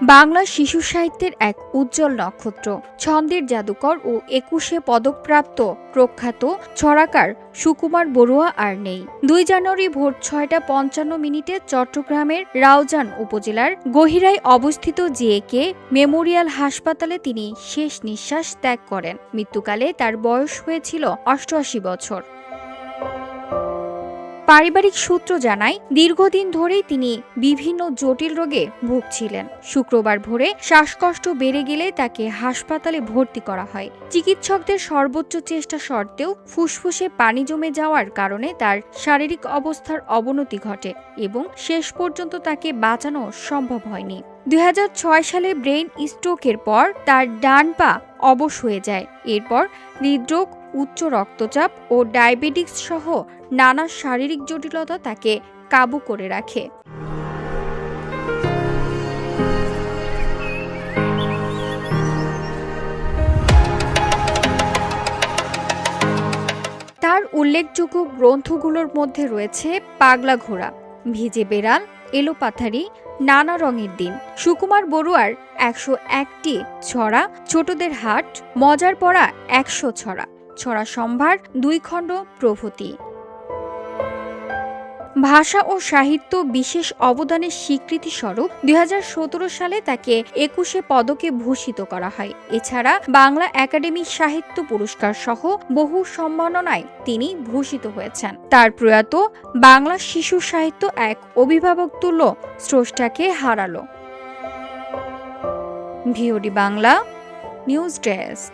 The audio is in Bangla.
বাংলা শিশু সাহিত্যের এক উজ্জ্বল নক্ষত্র, ছন্দের জাদুকর ও ২১শে পদকপ্রাপ্ত প্রখ্যাত ছড়াকার সুকুমার বড়ুয়া আর নেই। ২ জানুয়ারি ভোর ৬টা ৫৫ চট্টগ্রামের রাউজান উপজেলার গহিরায় অবস্থিত জেএকে মেমোরিয়াল হাসপাতালে তিনি শেষ নিঃশ্বাস ত্যাগ করেন। মৃত্যুকালে তার বয়স হয়েছিল ৮৮ বছর। পারিবারিক সূত্র জানায়, দীর্ঘদিন ধরেই তিনি বিভিন্ন জটিল রোগে ভুগছিলেন। শুক্রবার ভোরে শ্বাসকষ্ট বেড়ে গেলে তাকে হাসপাতালে ভর্তি করা হয়। চিকিৎসকদের সর্বোচ্চ চেষ্টা সত্ত্বেও ফুসফুসে পানি জমে যাওয়ার কারণে তার শারীরিক অবস্থার অবনতি ঘটে এবং শেষ পর্যন্ত তাকে বাঁচানো সম্ভব হয়নি। ২০০৬ সালে ব্রেইন স্ট্রোকের পর তার ডান পা অবশ হয়ে যায়। এরপর হৃদরোগ, উচ্চ রক্তচাপ ও ডায়াবেটিস সহ নানা শারীরিক জটিলতা তাকে কাবু করে রাখে। তার উল্লেখযোগ্য গ্রন্থগুলোর মধ্যে রয়েছে পাগলা ঘোড়া, ভিজে বেড়াল, এলোপাথারি, নানা রঙের দিন, সুকুমার বড়ুয়ার ১০১টি ছড়া, ছোটদের হাট, মজার পড়া ১০০ ছড়া, ছড়া সম্ভার ২ খণ্ড প্রভৃতি। ভাষা ও সাহিত্য বিশেষ অবদানের স্বীকৃতিস্বরূপ ২০১৭ সালে তাকে ২১শে পদকে ভূষিত করা হয়। এছাড়া বাংলা একাডেমি সাহিত্য পুরস্কার সহ বহু সম্মাননায় তিনি ভূষিত হয়েছেন। তার প্রয়াত বাংলা শিশু সাহিত্য এক অভিভাবকতুল্য স্রষ্টাকে হারালো। VOD Bangla news desk.